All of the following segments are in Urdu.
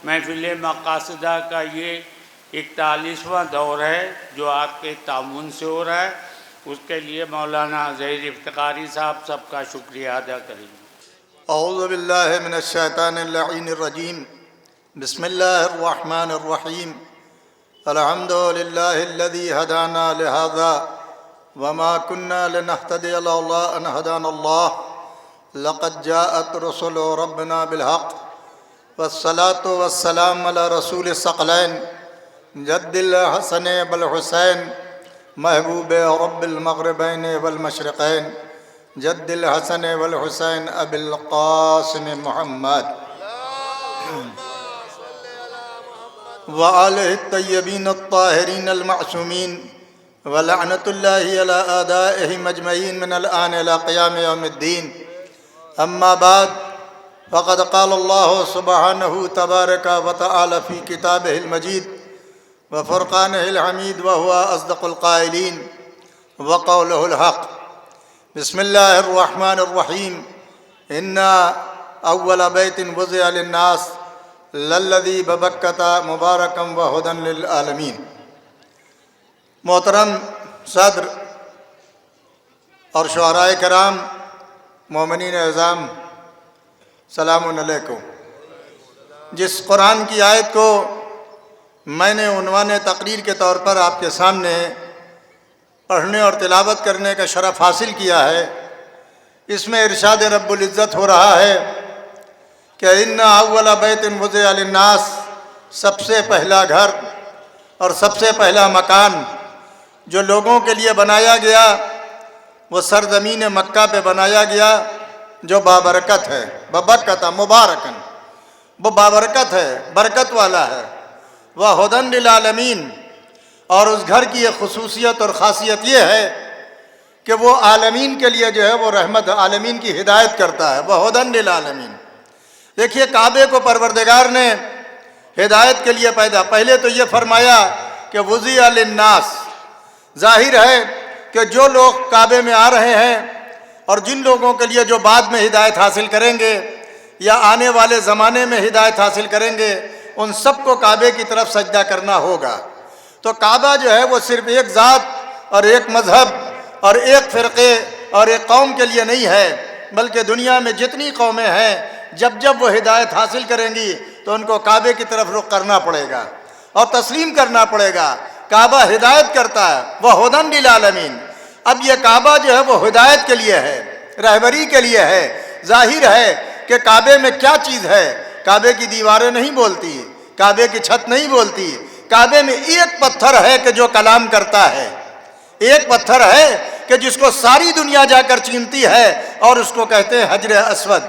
محفل مقاصدہ کا یہ 41واں دور ہے جو آپ کے تعاون سے ہو رہا ہے، اس کے لیے مولانا ظہیر افتخاری صاحب سب کا شکریہ ادا کریں گے۔ اعوذ باللہ من الشیطان اللعین الرجیم، بسم اللہ الرحمن الرحیم، الحمد للہ الذی ہدانا لہذا وما كنا لنهتدي لولا ان هدانا الله لقد جاءت رسل ربنا بالحق والصلاة والسلام على رسول الثقلين جد الحسن والحسین محبوب رب المغربین والمشرقین جد الحسن والحسین ابی القاسم محمد وآلہ الطیبین الطاہرین المعصومین ولعنۃ اللہ علی اعدائہم اجمعین من الآن الى قیام یوم الدین، اما بعد فقد قال اللہ سبحانہ تبارک وتعالی فی کتابہ المجید وفرقانہ الحمید وهو اصدق القائلین وقولہ الحق۔ بسم اللہ الرحمن الرحیم، انا اول بیت وضع للناس للذی ببکۃ مبارکا وہدی للعالمین۔ محترم صدر اور شعراء کرام، مومنین اعظام، سلام علیکم۔ جس قرآن کی آیت کو میں نے عنوان تقریر کے طور پر آپ کے سامنے پڑھنے اور تلاوت کرنے کا شرف حاصل کیا ہے، اس میں ارشاد رب العزت ہو رہا ہے کہ ان اول بیت وضع للناس، سب سے پہلا گھر اور سب سے پہلا مکان جو لوگوں کے لیے بنایا گیا وہ سرزمین مکہ پہ بنایا گیا، جو بابرکت ہے، ببرکت مبارکن، وہ بابرکت ہے، برکت والا ہے، وہدی للعالمین۔ اور اس گھر کی ایک خصوصیت اور خاصیت یہ ہے کہ وہ عالمین کے لیے جو ہے وہ رحمت، عالمین کی ہدایت کرتا ہے، وہدی للعالمین۔ دیکھیے کعبے کو پروردگار نے ہدایت کے لیے پہلے تو یہ فرمایا کہ وضع للناس، ظاہر ہے کہ جو لوگ کعبے میں آ رہے ہیں اور جن لوگوں کے لیے جو بعد میں ہدایت حاصل کریں گے یا آنے والے زمانے میں ہدایت حاصل کریں گے، ان سب کو کعبے کی طرف سجدہ کرنا ہوگا۔ تو کعبہ جو ہے وہ صرف ایک ذات اور ایک مذہب اور ایک فرقے اور ایک قوم کے لیے نہیں ہے، بلکہ دنیا میں جتنی قومیں ہیں جب وہ ہدایت حاصل کریں گی تو ان کو کعبے کی طرف رخ کرنا پڑے گا اور تسلیم کرنا پڑے گا۔ کعبہ ہدایت کرتا ہے، وہدی للعالمین۔ اب یہ کعبہ جو ہے وہ ہدایت کے لیے ہے، رہبری کے لیے ہے۔ ظاہر ہے کہ کعبے میں کیا چیز ہے، کعبے کی دیواریں نہیں بولتی، کعبے کی چھت نہیں بولتی، کعبے میں ایک پتھر ہے کہ جو کلام کرتا ہے، ایک پتھر ہے کہ جس کو ساری دنیا جا کر چومتی ہے اور اس کو کہتے ہیں حجر اسود،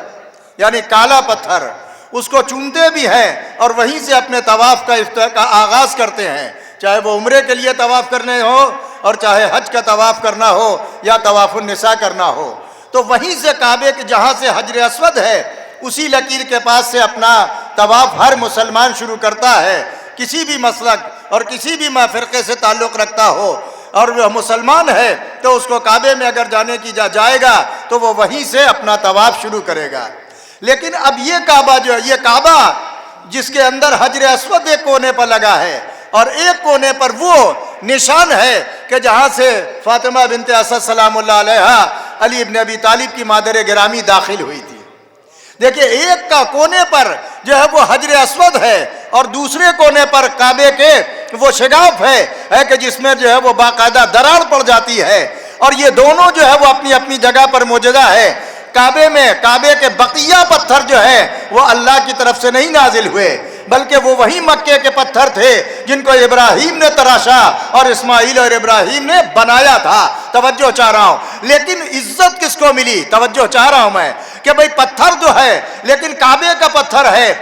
یعنی کالا پتھر۔ اس کو چومتے بھی ہیں اور وہیں سے اپنے طواف کا آغاز کرتے ہیں، چاہے وہ عمرے کے لیے طواف کرنے ہو اور چاہے حج کا طواف کرنا ہو یا طواف النساء کرنا ہو۔ تو وہیں سے کعبے کے جہاں سے حجر اسود ہے اسی لکیر کے پاس سے اپنا طواف ہر مسلمان شروع کرتا ہے، کسی بھی مسلک اور کسی بھی فرقے سے تعلق رکھتا ہو اور وہ مسلمان ہے تو اس کو کعبے میں اگر جانے کی جائے گا تو وہ وہیں سے اپنا طواف شروع کرے گا۔ لیکن اب یہ کعبہ جو ہے، یہ کعبہ جس کے اندر حجر اسود ایک کونے پر لگا ہے اور ایک کونے پر وہ نشان ہے کہ جہاں سے فاطمہ بنت اسد سلام اللہ علیہا علی ابن ابی طالب کی مادر گرامی داخل ہوئی تھی۔ دیکھیں ایک کا کونے پر جو ہے وہ حجر اسود ہے اور دوسرے کونے پر کعبے کے وہ شگاف ہے کہ جس میں جو ہے وہ باقاعدہ دراڑ پڑ جاتی ہے، اور یہ دونوں جو ہے وہ اپنی اپنی جگہ پر موجودہ ہے۔ کعبے کے بقیہ پتھر جو ہے وہ اللہ کی طرف سے نہیں نازل ہوئے، بلکہ وہ وہی مکے کے پتھر تھے جن کو ابراہیم نے تراشا اور اسماعیل اور ابراہیم نے بنایا تھا۔ توجہ چاہ رہا ہوں، لیکن عزت کس کو ملی؟ توجہ چاہ رہا ہوں میں کہ بھئی پتھر جو ہے لیکن کعبے کا پتھر ہے،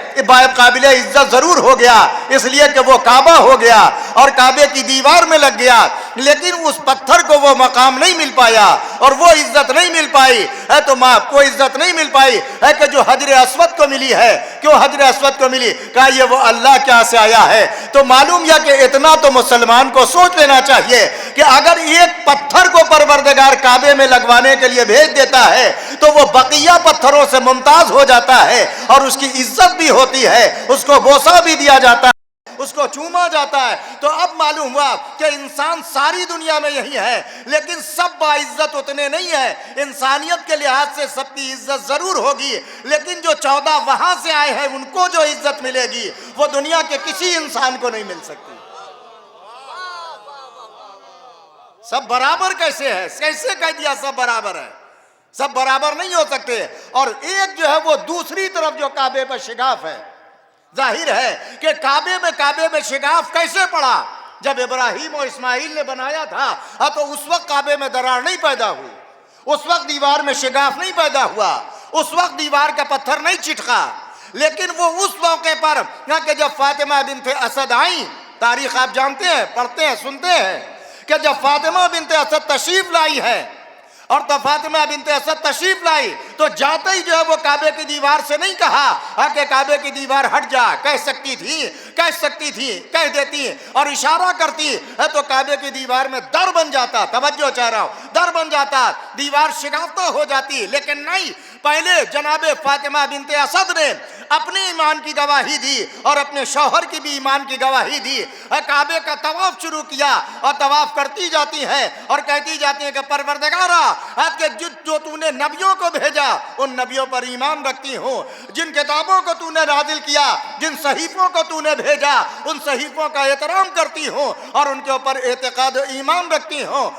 قابل عزت ضرور ہو گیا اس لیے کہ وہ کعبہ ہو گیا اور کعبے کی دیوار میں لگ گیا۔ لیکن اس پتھر کو وہ مقام نہیں مل پایا اور وہ عزت نہیں مل پائی ہے، تو ماں کو عزت نہیں مل پائی ہے کہ جو حجر اسود کو ملی ہے. کیوں حجر اسود کو ملی؟ کہا یہ وہ اللہ کیا سے آیا ہے. تو معلوم یا کہ اتنا تو مسلمان کو سوچ لینا چاہیے کہ اگر ایک پتھر کو پروردگار کعبے میں لگوانے کے لیے بھیج دیتا ہے تو وہ بقیہ پتھروں سے ممتاز ہو جاتا ہے اور اس کی عزت بھی ہوتی ہے، اس کو بوسہ بھی دیا جاتا ہے، اس کو چوما جاتا ہے. تو اب معلوم ہوا کہ انسان ساری دنیا میں یہی ہے لیکن سب باعزت اتنے نہیں ہیں. انسانیت کے لحاظ سے سب کی عزت ضرور ہوگی لیکن جو 14 وہاں سے آئے ہیں ان کو جو عزت ملے گی وہ دنیا کے کسی انسان کو نہیں مل سکتی. سب برابر کیسے ہے؟ کیسے کہہ دیا سب برابر ہے؟ سب برابر نہیں ہو سکتے. اور ایک جو ہے وہ دوسری طرف جو کعبے پر شگاف ہے، ظاہر ہے کہ کعبے میں شگاف کیسے پڑا؟ جب ابراہیم اور اسماعیل نے بنایا تھا تو اس وقت کعبے میں درار نہیں پیدا ہوئی، اس وقت دیوار میں شگاف نہیں پیدا ہوا، اس وقت دیوار کا پتھر نہیں چٹکا. لیکن وہ اس موقع پر کہ جب فاطمہ بنت اسد آئیں، تاریخ آپ جانتے ہیں، پڑھتے ہیں، سنتے ہیں کہ جب فاطمہ بنت اسد تشریف لائی ہے اور تو فاطمہ بنت اسد تشریف لائی تو جاتے ہی جو ہے وہ کعبے کی دیوار سے نہیں کہا کہ کعبے کی دیوار ہٹ جا. کہہ سکتی تھی کہہ دیتی اور اشارہ کرتی ہے تو کعبے کی دیوار میں در بن جاتا. توجہ چاہ رہا ہوں، در بن جاتا، دیوار شگافتہ ہو جاتی. لیکن نہیں، پہلے جناب فاطمہ بنت اسد نے اپنے ایمان کی گواہی دی اور اپنے شوہر کی بھی ایمان کی گواہی دی. کعبے کا طواف شروع کیا اور طواف کرتی جاتی ہے اور کہتی جاتی ہے کہ پروردگارا کہ جو تو نے نبیوں کو بھیجا ان نبیوں پر ایمان رکھتی ہوں، جن کتابوں کو تو نے نازل کیا، جن صحیفوں کو تو نے بھیجا ان صحیفوں کا احترام کرتی ہوں اور ان کے اوپر اعتقاد و ایمان رکھتی ہوں.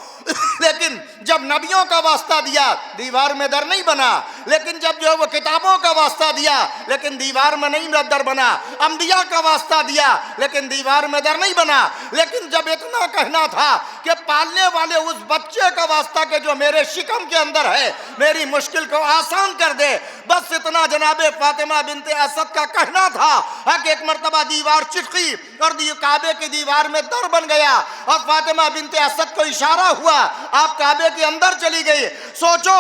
لیکن جب نبیوں کا واسطہ دیا دیوار میں در نہیں بنا، لیکن جب جو وہ کتابوں کا واسطہ دیا لیکن دیوار میں نہیں در بنا، انبیاء کا واسطہ دیا لیکن دیوار میں در نہیں بنا. لیکن جب اتنا کہنا تھا کہ پالنے والے اس بچے کا واسطہ کہ جو میرے شکم کے اندر ہے میری مشکل کو آسان کر دے، بس اتنا جناب فاطمہ بنت اسد کا کہنا تھا کہ ایک مرتبہ دیوار چٹکی اور کعبے کی دیوار میں در بن گیا اور فاطمہ بنت اسد کو اشارہ ہوا، آپ کعبے کے اندر چلی گئی. سوچو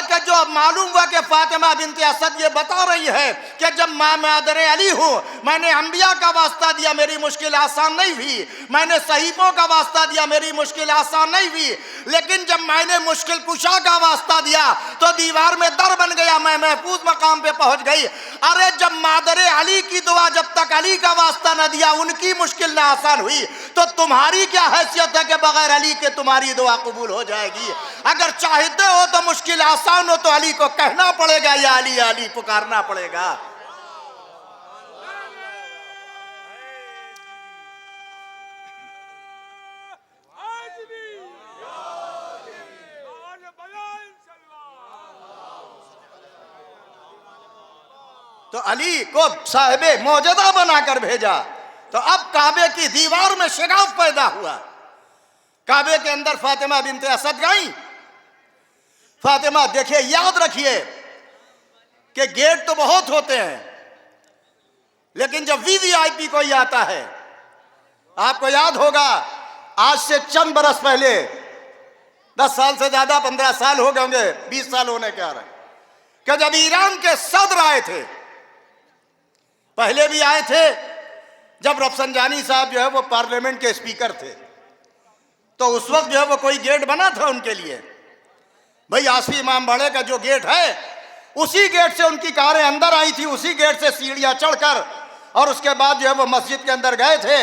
کہ جو معلوم ہوا کہ فاطمہ بنت اسد یہ بتا رہی ہے کہ جب میں مادر علی ہوں، میں نے انبیاء کا واسطہ دیا میری مشکل آسان نہیں ہوئی، میں نے صحیفوں کا واسطہ دیا میری مشکل آسان نہیں ہوئی، لیکن جب میں نے مشکل کشا کا واسطہ دیا تو دیوار میں در بن گیا، میں محفوظ مقام پہ پہنچ گئی. ارے جب مادر علی کی دعا جب تک علی کا واسطہ نہ دیا ان کی مشکل نہ آسان ہوئی تو تمہاری کیا حیثیت ہے کہ بغیر علی کے تمہاری دعا قبول ہو جائے گی؟ اگر چاہتے ہو تو مشکل آسان ہو تو علی کو کہنا پڑے گا یا علی علی پکارنا پڑے گا. تو علی کو صاحب موجزہ بنا کر بھیجا تو اب کعبے کی دیوار میں شگاف پیدا ہوا. کعبے کے اندر فاطمہ بنت اسد گئیں. فاطمہ دیکھیے، یاد رکھیے کہ گیٹ تو بہت ہوتے ہیں لیکن جب VVIP کوئی آتا ہے، آپ کو یاد ہوگا آج سے چند برس پہلے 10 سال سے زیادہ 15 سال ہو گئے ہوں گے، 20 سال ہونے کے آ رہے ہیں کہ جب ایران کے صدر آئے تھے، پہلے بھی آئے تھے جب رفسنجانی صاحب جو ہے وہ پارلیمنٹ کے اسپیکر تھے تو اس وقت جو ہے وہ کوئی گیٹ بنا تھا ان کے لیے. بھئی آصفی امام باڑے کا جو گیٹ ہے اسی گیٹ سے ان کی کاریں اندر آئی تھی، اسی گیٹ سے سیڑھیاں چڑھ کر اور اس کے بعد جو ہے وہ مسجد کے اندر گئے تھے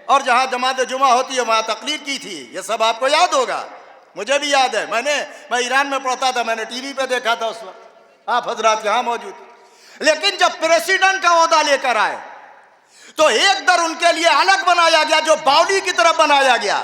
اور جہاں جماعت جمعہ ہوتی ہے وہاں تقریر کی تھی. یہ سب آپ کو یاد ہوگا، مجھے بھی یاد ہے، میں ایران میں پڑھتا تھا، میں نے ٹی وی پہ دیکھا تھا اس وقت، آپ حضرات یہاں موجود تھے. لیکن جب پریسیڈنٹ کا عہدہ لے کر آئے تو ایک در ان کے لیے الگ بنایا گیا جو باولی کی طرف بنایا گیا،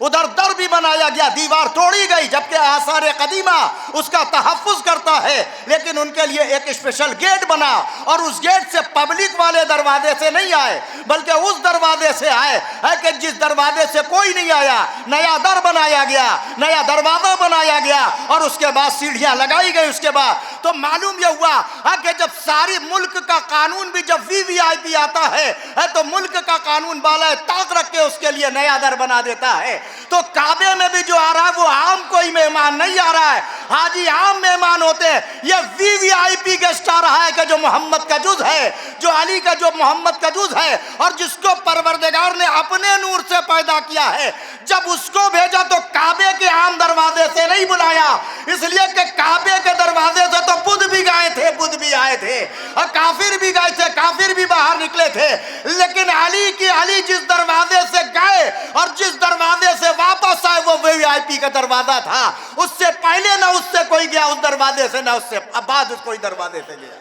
ادھر در بھی بنایا گیا، دیوار توڑی گئی جبکہ آثار قدیمہ اس کا تحفظ کرتا ہے، لیکن ان کے لیے ایک اسپیشل گیٹ بنا اور اس گیٹ سے پبلک والے دروازے سے نہیں آئے بلکہ اس دروازے سے آئے ہے کہ جس دروازے سے کوئی نہیں آیا. نیا در بنایا گیا، نیا دروازہ بنایا گیا اور اس کے بعد سیڑھیاں لگائی گئی. اس کے بعد تو معلوم یہ ہوا کہ جب ساری ملک کا قانون بھی جب VVIP آتا ہے تو ملک کا قانون بالائے طاق رکھ کے اس کے لیے نیا در بنا دیتا ہے. تو کعبے میں بھی جو آ رہا ہے وہ عام کوئی مہمان نہیں آ رہا ہے، حاجی عام مہمان ہوتے ہیں. یہ VVIP گیسٹ آ رہا ہے کہ جو محمد کا جز ہے، جو علی کا جو محمد کا جز ہے، اور جس کو پروردگار نے اپنے نور سے پیدا کیا ہے. جب اس کو بھیجا تو کعبے کے عام دروازے سے نہیں بلایا، اس لیے کہ کعبے کے دروازے سے تو بدھ بھی گئے تھے، بدھ بھی آئے تھے، اور کافر بھی گئے تھے، کافر بھی باہر نکلے تھے. لیکن علی جس دروازے سے گئے اور جس دروازے سے واپس آئے وہ VVIP کا دروازہ تھا. اس سے پہلے نہ اس سے کوئی گیا اس دروازے سے، نہ اس سے بعد اس کوئی دروازے سے گیا.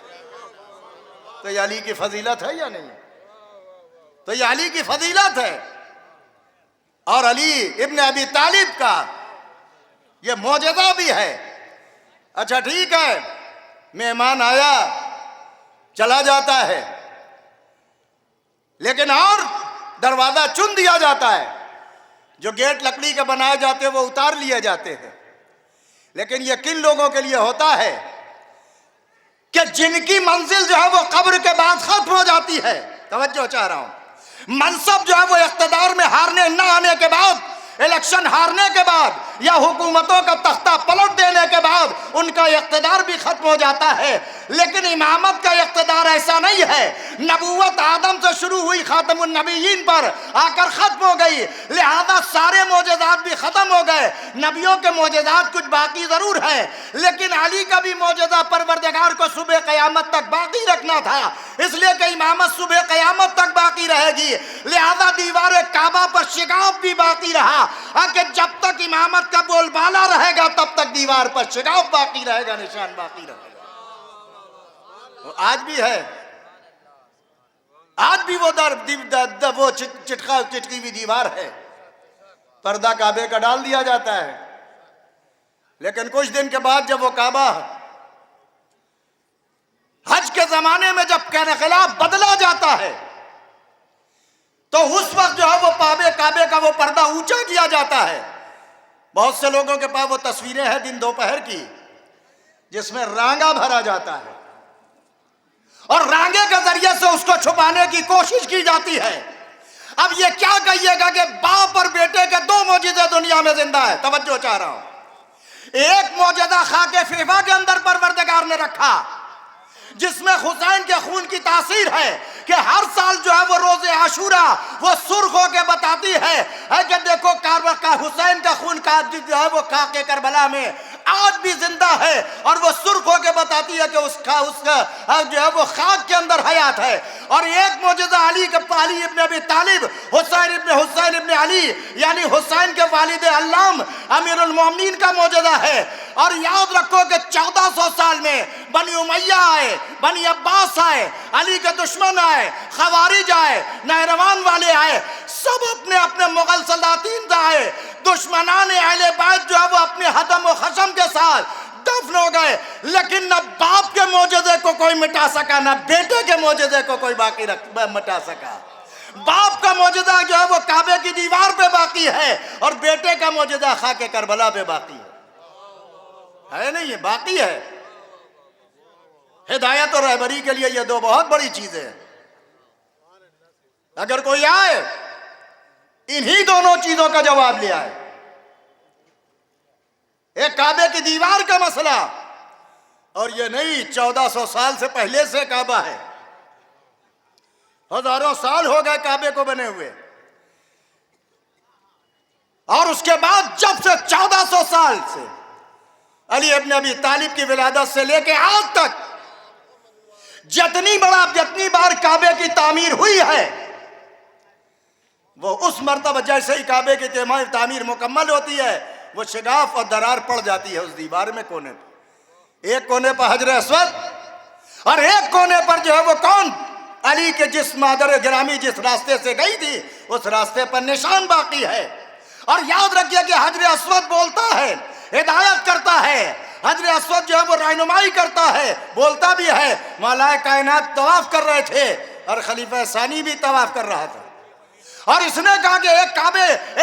تو یہ علی کی فضیلت ہے یا نہیں؟ تو یہ علی کی فضیلت ہے. اور علی ابن ابی طالب کا یہ معجزہ بھی ہے. اچھا ٹھیک ہے، مہمان آیا چلا جاتا ہے، لیکن اور دروازہ چن دیا جاتا ہے. جو گیٹ لکڑی کے بنائے جاتے ہیں وہ اتار لیے جاتے ہیں. لیکن یہ کن لوگوں کے لیے ہوتا ہے کہ جن کی منزل جو ہے وہ قبر کے بعد ختم ہو جاتی ہے. توجہ چاہ رہا ہوں. منصب جو ہے وہ اقتدار میں ہارنے نہ آنے کے بعد، الیکشن ہارنے کے بعد یا حکومتوں کا تختہ پلٹ دینے کے بعد ان کا اقتدار بھی ختم ہو جاتا ہے. لیکن امامت کا اقتدار ایسا نہیں ہے. نبوت آدم سے شروع ہوئی خاتم النبیین پر آ کر ختم ہو گئی، لہذا سارے معجزات بھی ختم ہو گئے. نبیوں کے معجزات کچھ باقی ضرور ہے، لیکن علی کا بھی معجزہ پروردگار کو صبح قیامت تک باقی رکھنا تھا، اس لیے کہ امامت صبح قیامت تک باقی رہے گی. لہذا دیوار کعبہ پر شگاف بھی باقی رہا کہ جب تک امامت کا بول بالا رہے گا تب تک دیوار پر شگاف باقی رہے گا، نشان باقی رہے گا. آج بھی ہے، آج بھی وہ وہ چٹکی ہوئی دیوار ہے. پردہ کعبے کا ڈال دیا جاتا ہے، لیکن کچھ دن کے بعد جب وہ کعبہ حج کے زمانے میں جب خلاف بدلا جاتا ہے تو اس وقت جو ہے وہ کعبے کا وہ پردہ اونچا کیا جاتا ہے. بہت سے لوگوں کے پاس وہ تصویریں ہیں دن دوپہر کی جس میں رانگا بھرا جاتا ہے، اور رانگے کے ذریعے سے اس کو چھپانے کی کوشش کی جاتی ہے. اب یہ کیا کہیے گا کہ باپ اور بیٹے کے دو معجزے دنیا میں زندہ ہے. توجہ چاہ رہا ہوں. ایک معجزہ خاک فیفا کے اندر پروردگار نے رکھا جس میں حسین کے خون کی تاثیر ہے کہ ہر سال جو ہے وہ روز عاشورہ وہ سرخ ہو کے بتاتی ہے کہ دیکھو حسین کا خون کا جو ہے وہ خاک کربلا میں آج بھی زندہ ہے، اور وہ سرخ ہو کے بتاتی ہے کہ اس کا جو ہے وہ خاک کے اندر حیات ہے. اور ایک معجزہ علی ابن ابی طالب حسین ابن علی یعنی حسین کے والد علام امیر المومنین کا معجزہ ہے. اور یاد رکھو کہ 1400 سال میں بنی امیہ آئے، بنی عباس آئے، علی کے دشمن آئے، خوارج آئے، نہروان والے آئے، سب اپنے اپنے مغل سلاطین آئے. دشمنان اہل بیت جو ہے وہ اپنے حدم و خشم کے ساتھ دفن ہو گئے، لیکن نہ باپ کے معجزے کو کوئی مٹا سکا، نہ بیٹے کے معجزے کو کوئی باقی مٹا سکا. باپ کا معجزہ جو ہے وہ کعبے کی دیوار پہ باقی ہے، اور بیٹے کا معجزہ خاک کربلا پہ باقی ہے نہیں؟ یہ باقی ہے. ہدایت اور رہبری کے لیے یہ دو بہت بڑی چیزیں ہیں. اگر کوئی آئے انہی دونوں چیزوں کا جواب لے آئے. ایک کعبے کی دیوار کا مسئلہ، اور یہ نہیں 1400 سال سے پہلے سے کعبہ ہے، ہزاروں سال ہو گئے کعبے کو بنے ہوئے. اور اس کے بعد جب سے 1400 سال سے علی ابن ابی طالب کی ولادت سے لے کے آج تک جتنی بار کعبے کی تعمیر ہوئی ہے وہ اس مرتبہ جیسے ہی کعبے کی تعمیر مکمل ہوتی ہے وہ شگاف اور درار پڑ جاتی ہے اس دیوار میں کونے پہ. ایک کونے پر حجر اسود اور ایک کونے پر جو ہے وہ کون؟ علی کے جس مادر گرامی جس راستے سے گئی تھی اس راستے پر نشان باقی ہے. اور یاد رکھیے کہ حجر اسود بولتا ہے، ہدایت کرتا ہے. حجر اسود جو ہے وہ رہنمائی کرتا ہے، بولتا بھی ہے. مولائے کائنات طواف کر رہے تھے اور خلیفہ ثانی بھی طواف کر رہا تھا، اور اس نے کہا کہ ایک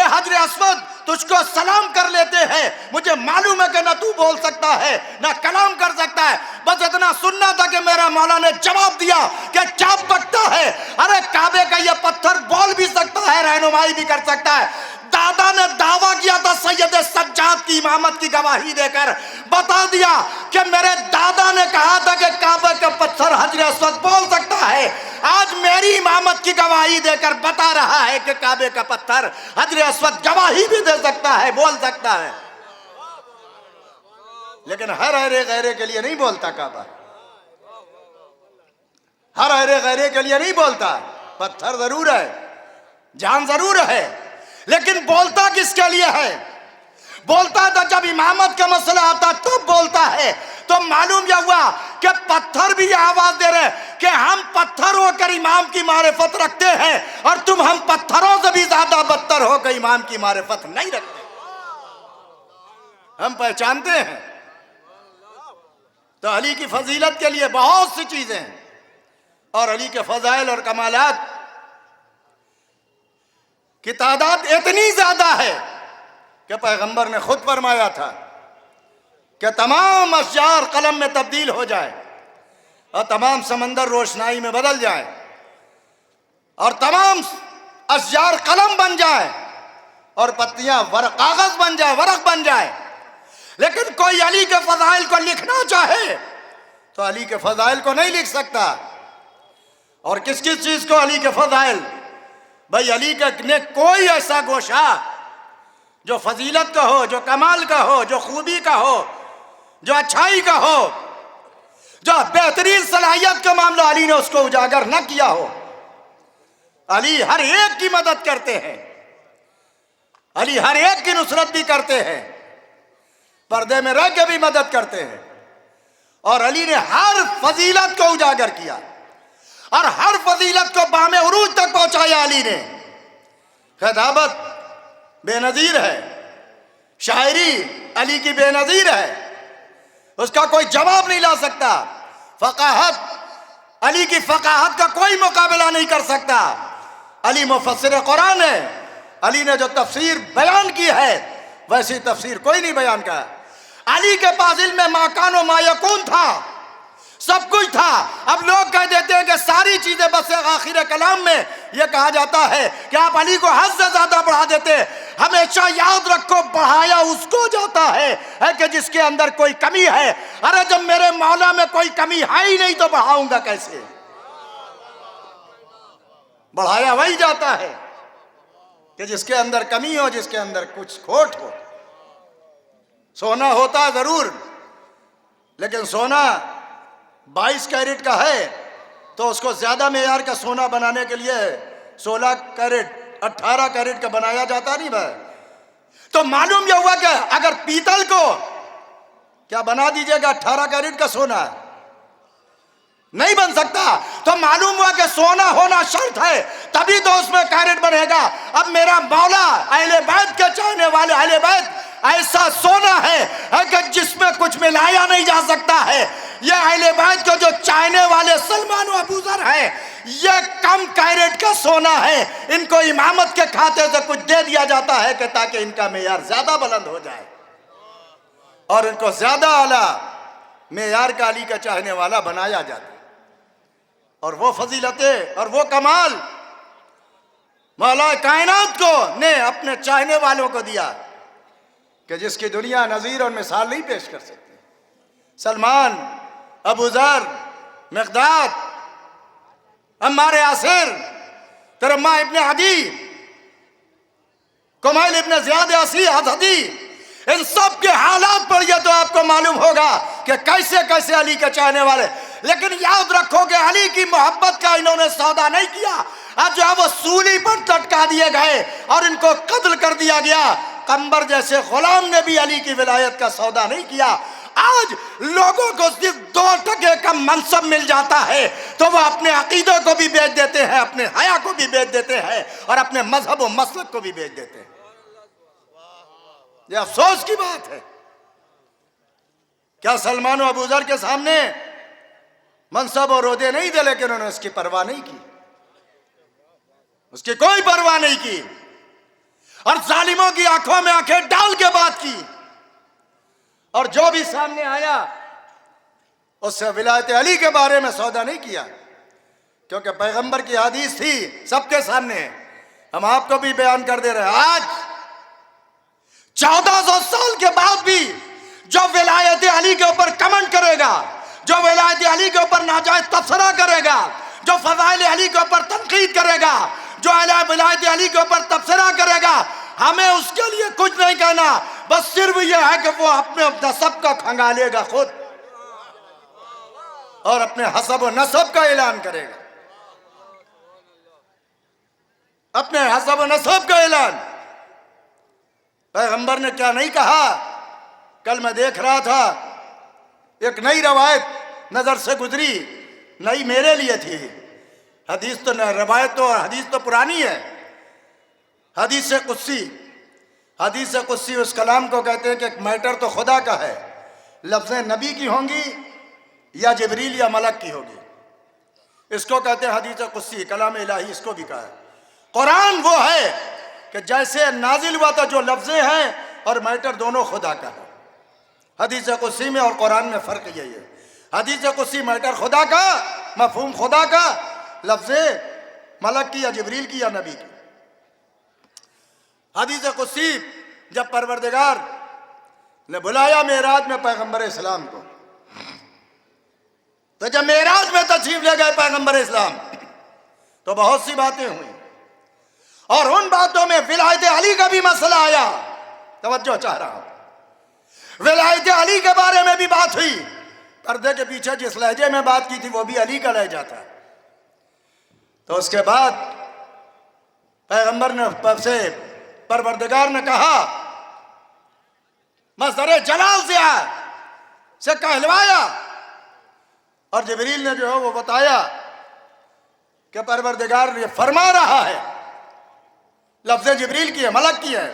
حجر اسود تجھ کو سلام کر لیتے ہیں. مجھے معلوم ہے کہ نہ تو بول سکتا ہے نہ کلام کر سکتا ہے, بس اتنا سننا تھا کہ میرا مولا نے جواب دیا کہ کیا بکتا ہے, ارے کعبے کا یہ پتھر بول بھی سکتا ہے, رہنمائی بھی کر سکتا ہے. دادا نے دعویٰ کیا تھا سید سجاد کی امامت کی گواہی دے کر, بتا دیا کہ میرے دادا نے کہا تھا کہ کعبے کا پتھر حجر اسود بول سکتا ہے. آج میری امامت کی گواہی دے کر بتا رہا ہے کہ کعبے کا پتھر حجر اسود گواہی بھی دے سکتا ہے, بول سکتا ہے. لیکن ہر ارے غیرے کے لیے نہیں بولتا کعبہ, ہر ارے غیرے کے لیے نہیں بولتا. پتھر ضرور ہے, جان ضرور ہے, لیکن بولتا کس کے لیے ہے؟ بولتا تھا جب امامت کا مسئلہ آتا تو بولتا ہے. تو معلوم یہ ہوا کہ پتھر بھی یہ آواز دے رہے کہ ہم پتھر ہو کر امام کی معرفت رکھتے ہیں, اور تم ہم پتھروں سے بھی زیادہ بدتر ہو کر امام کی معرفت نہیں رکھتے. ہم پہچانتے ہیں. تو علی کی فضیلت کے لیے بہت سی چیزیں ہیں, اور علی کے فضائل اور کمالات کی تعداد اتنی زیادہ ہے کہ پیغمبر نے خود فرمایا تھا کہ تمام اشجار قلم میں تبدیل ہو جائے, اور تمام سمندر روشنائی میں بدل جائے, اور تمام اشجار قلم بن جائے, اور پتیاں کاغذ بن جائے, ورق بن جائے, لیکن کوئی علی کے فضائل کو لکھنا چاہے تو علی کے فضائل کو نہیں لکھ سکتا. اور کس کس چیز کو علی کے فضائل؟ بھائی علی نے کوئی ایسا گوشہ جو فضیلت کا ہو, جو کمال کا ہو, جو خوبی کا ہو, جو اچھائی کا ہو, جو بہترین صلاحیت کا معاملہ, علی نے اس کو اجاگر نہ کیا ہو. علی ہر ایک کی مدد کرتے ہیں, علی ہر ایک کی نصرت بھی کرتے ہیں, پردے میں رہ کے بھی مدد کرتے ہیں. اور علی نے ہر فضیلت کو اجاگر کیا, اور ہر فضیلت کو بام عروج تک پہنچایا. علی نے خطابت بے نظیر ہے, شاعری علی کی بے نظیر ہے, اس کا کوئی جواب نہیں لا سکتا. فقاہت علی کی فقاہت کا کوئی مقابلہ نہیں کر سکتا. علی مفسر قرآن ہے. علی نے جو تفسیر بیان کی ہے ویسی تفسیر کوئی نہیں بیان کیا. علی کے پاس علم ما کان و ما یکون تھا, سب کچھ تھا. اب لوگ کہہ دیتے ہیں کہ ساری چیزیں بس آخر کلام میں یہ کہا جاتا ہے کہ آپ علی کو حد سے زیادہ بڑھا دیتے. ہمیشہ یاد رکھو بڑھایا اس کو جاتا ہے کہ جس کے اندر کوئی کمی ہے. ارے جب میرے مولا میں کوئی کمی ہے ہی نہیں تو بڑھاؤں گا کیسے؟ بڑھایا وہی جاتا ہے کہ جس کے اندر کمی ہو, جس کے اندر کچھ کھوٹ ہو. سونا ہوتا ضرور, لیکن سونا 22 کیرٹ کا ہے تو اس کو زیادہ معیار کا سونا بنانے کے لیے 16 کیرٹ 18 کیرٹ کا بنایا جاتا نہیں بھائی. تو معلوم یہ ہوا کہ اگر پیتل کو کیا بنا دیجئے گا 18 کیرٹ کا سونا نہیں بن سکتا. تو معلوم ہوا کہ سونا ہونا شرط ہے تبھی تو اس میں کیرٹ بنے گا. اب میرا مولا اہل بیت کے چاہنے والے اہل بیت ایسا سونا ہے کہ جس میں کچھ ملایا نہیں جا سکتا ہے. یہ اہل بیت کو جو چاہنے والے سلمان و ابو ذر ہیں یہ کم کیرٹ کا سونا ہے. ان کو امامت کے کھاتے سے کچھ دے دیا جاتا ہے کہ تاکہ ان کا معیار زیادہ بلند ہو جائے اور ان کو زیادہ اعلیٰ معیار کا علی کا چاہنے والا بنایا جاتا ہے. اور وہ فضیلتیں اور وہ کمال مولا کائنات کو نے اپنے چاہنے والوں کو دیا کہ جس کی دنیا نظیر اور مثال نہیں پیش کر سکتی. سلمان, ابو ذر, مقداد, عمار یاسر, ترما ابن عدی, کمیل ابن زیاد اسدی, ان سب کے حالات پر یہ تو آپ کو معلوم ہوگا کہ کیسے کیسے علی کے چاہنے والے. لیکن یاد رکھو کہ علی کی محبت کا انہوں نے سودا نہیں کیا. آج جو ہے وہ سولی پر لٹکا دیے گئے اور ان کو قتل کر دیا گیا. قمبر جیسے غلام نے بھی علی کی ولایت کا سودا نہیں کیا. آج لوگوں کو صرف 2 ٹکے کا منصب مل جاتا ہے تو وہ اپنے عقیدے کو بھی بیچ دیتے ہیں, اپنے حیا کو بھی بیچ دیتے ہیں, اور اپنے مذہب و مسلک کو بھی بیچ دیتے ہیں. یہ افسوس کی بات ہے. کیا سلمان و ابو ذر کے سامنے منصب اور عہدے نہیں تھے لیکن انہوں نے اس کی پرواہ نہیں کی, اس کی کوئی پرواہ نہیں کی. اور ظالموں کی آنکھوں میں آنکھیں ڈال کے بات کی، اور جو بھی سامنے آیا اس سے ولایت علی کے بارے میں سودا نہیں کیا، کیونکہ پیغمبر کی حدیث تھی، سب کے سامنے ہے، ہم آپ کو بھی بیان کر دے رہے ہیں۔ آج 1400 سال کے بعد بھی جو ولایت علی کے اوپر کمنٹ کرے گا، جو ولایت علی کے اوپر ناجائز تبصرہ کرے گا، جو فضائل علی کے اوپر تنقید کرے گا، جو ولایت علی کے اوپر تبصرہ کرے گا، ہمیں اس کے لیے کچھ نہیں کہنا، بس صرف یہ ہے کہ وہ اپنے نسب کا کھنگالے گا خود اور اپنے حسب و نسب کا اعلان کرے گا، اپنے حسب و نسب کا اعلان۔ پیغمبر نے کیا نہیں کہا؟ کل میں دیکھ رہا تھا ایک نئی روایت نظر سے گزری، نئی میرے لیے تھی، حدیث تو روایت تو حدیث تو پرانی ہے، حدیث قدسی۔ حدیث قدسی اس کلام کو کہتے ہیں کہ ایک میٹر تو خدا کا ہے، لفظیں نبی کی ہوں گی یا جبریل یا ملک کی ہوگی، اس کو کہتے ہیں حدیث قدسی، کلام الہی اس کو بھی کہا ہے۔ قرآن وہ ہے کہ جیسے نازل ہوا تھا، جو لفظیں ہیں اور میٹر دونوں خدا کا ہے۔ حدیث قدسی میں اور قرآن میں فرق یہی ہے، حدیث قدسی میٹر خدا کا، مفہوم خدا کا، لفظیں ملک کی یا جبریل کی یا نبی کی۔ حدیث قدسی جب پروردگار نے بلایا معراج میں پیغمبر اسلام کو، تو جب معراج میں تشریف لے گئے پیغمبر اسلام تو بہت سی باتیں ہوئیں، اور ان باتوں میں ولایت علی کا بھی مسئلہ آیا۔ توجہ چاہ رہا ہوں، ولایت علی کے بارے میں بھی بات ہوئی۔ پردے کے پیچھے جس لہجے میں بات کی تھی وہ بھی علی کا لہجہ تھا۔ تو اس کے بعد پیغمبر نے سے پروردگار نے کہا، مصدر جلال سے کہلوایا، اور جبریل نے جو ہے وہ بتایا کہ پروردگار یہ فرما رہا ہے، لفظ جبریل کی ہے، ملک کی ہے،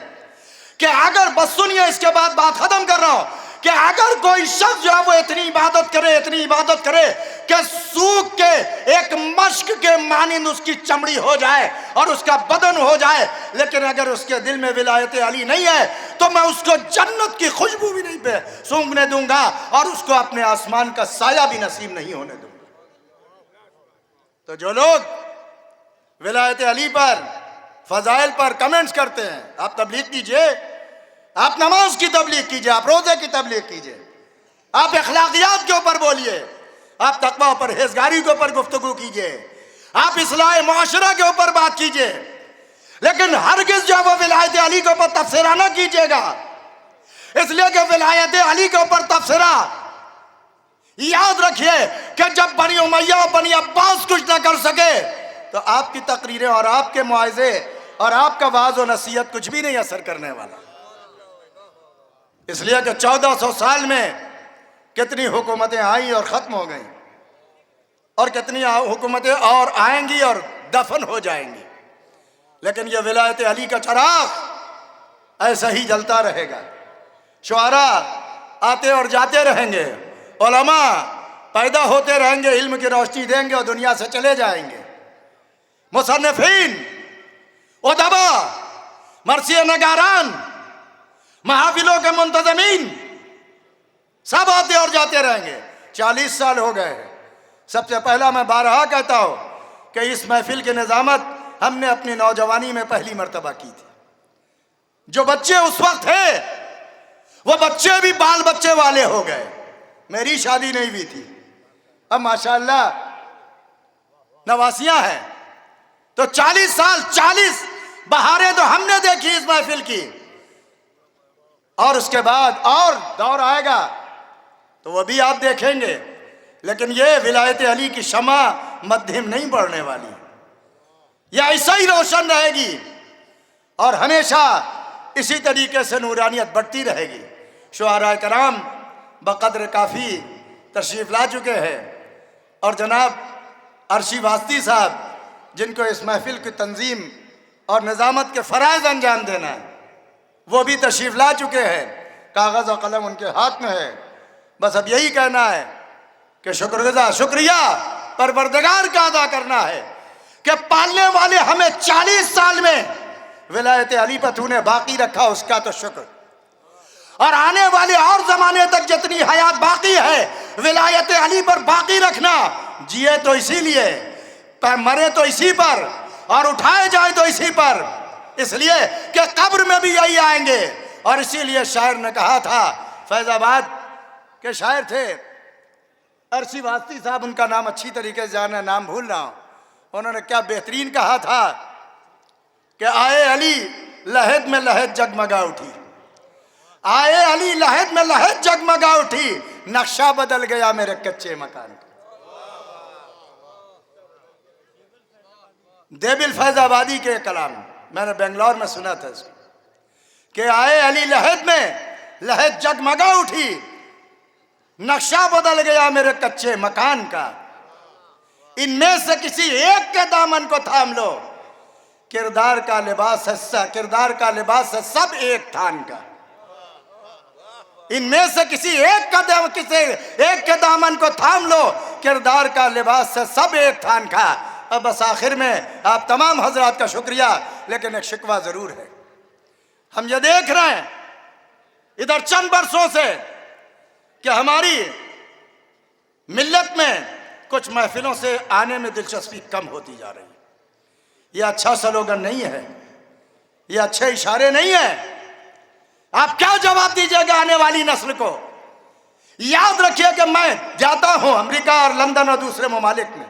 کہ اگر بس سنیے، اس کے بعد بات ختم کر رہا ہوں، کہ اگر کوئی شخص جو ہے وہ اتنی عبادت کرے کہ سوکھ کے ایک مشک کے مانند اس کی چمڑی ہو جائے اور اس کا بدن ہو جائے، لیکن اگر اس کے دل میں ولایت علی نہیں ہے تو میں اس کو جنت کی خوشبو بھی نہیں سونگھنے دوں گا، اور اس کو اپنے آسمان کا سایہ بھی نصیب نہیں ہونے دوں گا۔ تو جو لوگ ولایت علی پر، فضائل پر کمنٹس کرتے ہیں، آپ تبلیغ کیجئے، آپ نماز کی تبلیغ کیجئے، آپ روزے کی تبلیغ کیجئے، آپ اخلاقیات کے اوپر بولیے، آپ تقویٰ اور پرہیزگاری کے اوپر گفتگو کیجئے، آپ اصلاح معاشرہ کے اوپر بات کیجئے، لیکن ہرگز جو وہ ولایت علی کے اوپر تبصرہ نہ کیجئے گا، اس لیے کہ ولایت علی کے اوپر تبصرہ، یاد رکھیے کہ جب بنی امیہ اور بنی عباس کچھ نہ کر سکے تو آپ کی تقریریں اور آپ کے معاہضے اور آپ کا وعظ و نصیحت کچھ بھی نہیں اثر کرنے والا، اس لیے کہ 1400 سال میں کتنی حکومتیں آئیں اور ختم ہو گئیں، اور کتنی حکومتیں اور آئیں گی اور دفن ہو جائیں گی، لیکن یہ ولایت علی کا چراغ ایسا ہی جلتا رہے گا۔ شعراء آتے اور جاتے رہیں گے، علماء پیدا ہوتے رہیں گے، علم کی روشنی دیں گے اور دنیا سے چلے جائیں گے، مصنفین، ادبا، مرثیہ نگاران، محافلوں کے منتظمین سب آتے اور جاتے رہیں گے۔ 40 سال ہو گئے ہیں۔ سب سے پہلا میں بارہا کہتا ہوں کہ اس محفل کی نظامت ہم نے اپنی نوجوانی میں پہلی مرتبہ کی تھی۔ جو بچے اس وقت تھے وہ بچے بھی بال بچے والے ہو گئے، میری شادی نہیں ہوئی تھی، اب ماشاءاللہ نواسیاں ہیں، تو 40 سال، 40 بہاریں تو ہم نے دیکھی اس محفل کی، اور اس کے بعد اور دور آئے گا تو وہ بھی آپ دیکھیں گے، لیکن یہ ولایت علی کی شمع مدھم نہیں بڑھنے والی، یہ ایسا ہی روشن رہے گی اور ہمیشہ اسی طریقے سے نورانیت بڑھتی رہے گی۔ شعراء کرام بقدر کافی تشریف لا چکے ہیں، اور جناب عرشی واسطی صاحب جن کو اس محفل کی تنظیم اور نظامت کے فرائض انجام دینا ہے وہ بھی تشریف لا چکے ہیں، کاغذ و قلم ان کے ہاتھ میں ہے۔ بس اب یہی کہنا ہے کہ شکریہ پروردگار کا ادا کرنا ہے کہ پالنے والے ہمیں 40 سال میں ولایت علی پر تو نے باقی رکھا، اس کا تو شکر، اور آنے والے اور زمانے تک جتنی حیات باقی ہے ولایت علی پر باقی رکھنا۔ جیے تو اسی لیے، مرے تو اسی پر، اور اٹھائے جائیں تو اسی پر، اس لیے کہ قبر میں بھی یہی آئیں گے۔ اور اسی لیے شاعر نے کہا تھا، فیض آباد کے شاعر تھے عرشی واسطی صاحب، ان کا نام اچھی طریقے سے جانا، نام بھول رہا ہوں، انہوں نے کیا بہترین کہا تھا کہ آئے علی لہد میں لہد جگمگا اٹھی، آئے علی لہد میں لہد جگمگا اٹھی، نقشہ بدل گیا میرے کچے مکان کا۔ دیبل فیض آبادی کے کلام میں نے بنگلور میں سنا تھا اس کو، کہ آئے علی لہد میں لہد جگمگا اٹھی، نقشہ بدل گیا میرے کچے مکان کا، ان میں سے کسی ایک کے دامن کو تھام لو، کردار کا لباس ہے، کردار کا لباس ہے سب ایک تھان کا، ان میں سے کسی ایک کے دامن کو تھام لو، کردار کا لباس ہے سب ایک تھان کا۔ اب بس آخر میں آپ تمام حضرات کا شکریہ، لیکن ایک شکوہ ضرور ہے، ہم یہ دیکھ رہے ہیں ادھر چند برسوں سے کہ ہماری ملت میں کچھ محفلوں سے آنے میں دلچسپی کم ہوتی جا رہی ہے۔ یہ اچھا سلوگن نہیں ہے، یہ اچھے اشارے نہیں ہیں۔ آپ کیا جواب دیجیے گا آنے والی نسل کو؟ یاد رکھیے کہ میں جاتا ہوں امریکہ اور لندن اور دوسرے ممالک میں،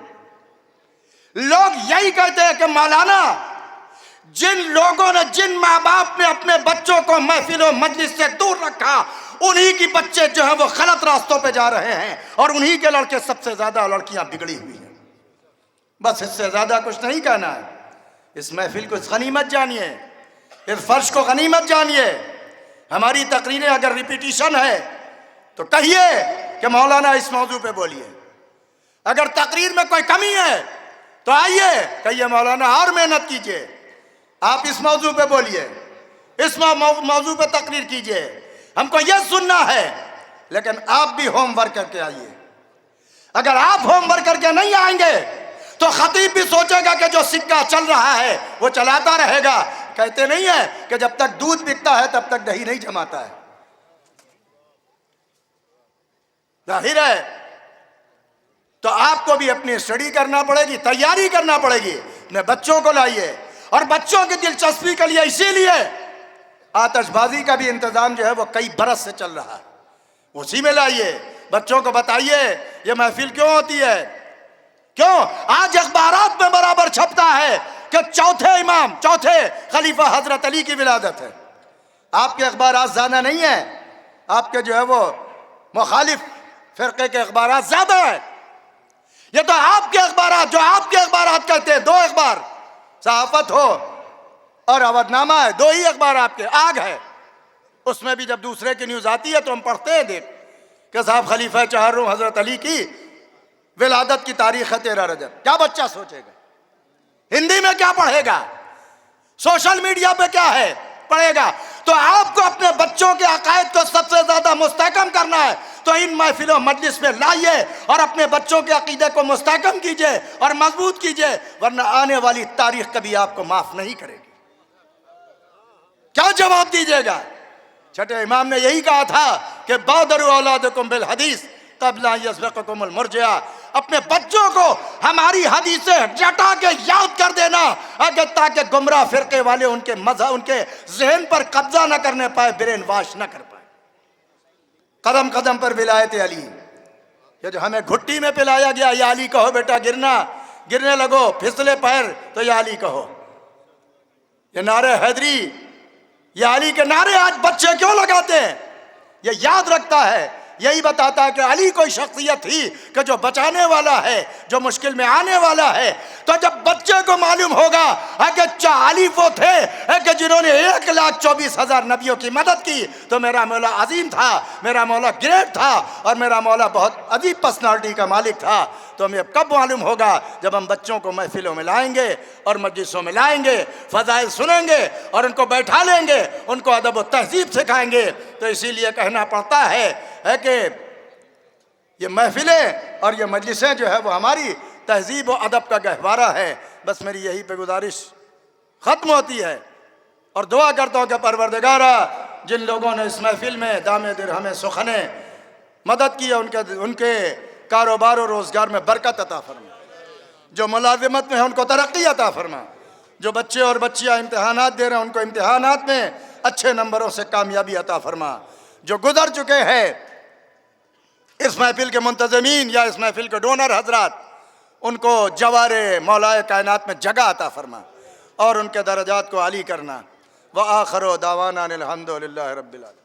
لوگ یہی کہتے ہیں کہ مولانا جن لوگوں نے، جن ماں باپ نے اپنے بچوں کو محفل و مجلس سے دور رکھا، انہی کی بچے جو ہیں وہ غلط راستوں پہ جا رہے ہیں، اور انہی کے لڑکے سب سے زیادہ، لڑکیاں بگڑی ہوئی ہیں۔ بس اس سے زیادہ کچھ نہیں کہنا ہے۔ اس محفل کو غنیمت جانیے، اس فرش کو غنیمت جانیے۔ ہماری تقریریں اگر ریپیٹیشن ہے تو کہیے کہ مولانا اس موضوع پہ بولیے، اگر تقریر میں کوئی کمی ہے تو آئیے کہیے مولانا اور محنت کیجئے، آپ اس موضوع پہ بولیے، اس موضوع پہ تقریر کیجئے، ہم کو یہ سننا ہے۔ لیکن آپ بھی ہوم ورک کر کے آئیے۔ اگر آپ ہوم ورک کر کے نہیں آئیں گے تو خطیب بھی سوچے گا کہ جو سکہ چل رہا ہے وہ چلاتا رہے گا۔ کہتے نہیں ہیں کہ جب تک دودھ بکتا ہے تب تک دہی نہیں جماتا ہے۔ ظاہر ہے تو آپ کو بھی اپنی اسٹڈی کرنا پڑے گی، تیاری کرنا پڑے گی۔ اپنے بچوں کو لائیے، اور بچوں کی دلچسپی کے لیے اسی لیے آتش بازی کا بھی انتظام جو ہے وہ کئی برس سے چل رہا ہے، اسی میں لائیے، بچوں کو بتائیے یہ محفل کیوں ہوتی ہے، کیوں آج اخبارات میں برابر چھپتا ہے کہ چوتھے امام، چوتھے خلیفہ حضرت علی کی ولادت ہے۔ آپ کے اخبارات زیادہ نہیں ہیں، آپ کے جو ہے وہ مخالف فرقے کے اخبارات زیادہ ہیں۔ یہ تو آپ کے اخبارات، جو آپ کے اخبارات کہتے ہیں، دو اخبار، صحافت ہو اور اودھ نامہ ہے، دو ہی اخبار آپ کے، آگ ہے۔ اس میں بھی جب دوسرے کی نیوز آتی ہے تو ہم پڑھتے ہیں دیکھ کہ صاحب خلیفہ چہارم حضرت علی کی ولادت کی تاریخ ہے 13 رجب۔ کیا بچہ سوچے گا؟ ہندی میں کیا پڑھے گا؟ سوشل میڈیا پہ کیا ہے پڑھے گا؟ تو آپ کو اپنے بچوں کے عقائد کو سب سے زیادہ مستحکم کرنا ہے تو ان محفلوں مجلس میں لائیے اور اپنے بچوں کے عقیدے کو مستحکم کیجئے اور مضبوط کیجئے، ورنہ آنے والی تاریخ کبھی آپ کو معاف نہیں کرے گی۔ کیا جواب دیجئے گا؟ چھٹے امام نے یہی کہا تھا کہ بادروا اولادکم بالحدیث قبل ان یسبقکم المرجع۔ اپنے بچوں کو ہماری حدیثیں رٹا کے یاد کر دینا اگر تاکہ گمراہ فرقے والے ان کے مذہب، ان کے ذہن پر قبضہ نہ کرنے پائے، برین واش نہ کر پائے۔ قدم قدم پر ولایت علی، یہ جو ہمیں گھٹی میں پلایا گیا، یا علی کہو بیٹا، گرنے لگو، پھسلے پیر تو یا علی کہو۔ یہ نعرہ حیدری، یہ علی کے نعرے آج بچے کیوں لگاتے ہیں؟ یہ یاد رکھتا ہے، یہی بتاتا ہے کہ علی کوئی شخصیت تھی کہ جو بچانے والا ہے، جو مشکل میں آنے والا ہے۔ تو جب بچے کو معلوم ہوگا کہ علی وہ تھے کہ جنہوں نے 1,24,000 نبیوں کی مدد کی، تو میرا مولا عظیم تھا، میرا مولا گریٹ تھا، اور میرا مولا بہت عجیب پرسنالٹی کا مالک تھا۔ تو ہمیں کب معلوم ہوگا؟ جب ہم بچوں کو محفلوں میں لائیں گے اور مجلسوں میں لائیں گے، فضائل سنیں گے اور ان کو بیٹھا لیں گے، ان کو ادب و تہذیب سکھائیں گے۔ تو اسی لیے کہنا پڑتا ہے کہ یہ محفلیں اور یہ مجلسیں جو ہے وہ ہماری تہذیب و ادب کا گہوارہ ہے۔ بس میری یہی پہ گزارش ختم ہوتی ہے اور دعا کرتا ہوں کہ پروردگارہ جن لوگوں نے اس محفل میں دام درہم سخنے مدد کی ہے ان کے کاروبار و روزگار میں برکت عطا فرما، جو ملازمت میں ہیں ان کو ترقی عطا فرما، جو بچے اور بچیاں امتحانات دے رہے ہیں ان کو امتحانات میں اچھے نمبروں سے کامیابی عطا فرما، جو گزر چکے ہیں اس محفل کے منتظمین یا اس محفل کے ڈونر حضرات ان کو جوار مولائے کائنات میں جگہ عطا فرما اور ان کے درجات کو عالی کرنا۔ وآخر دعوانا الحمد للہ رب العالمین۔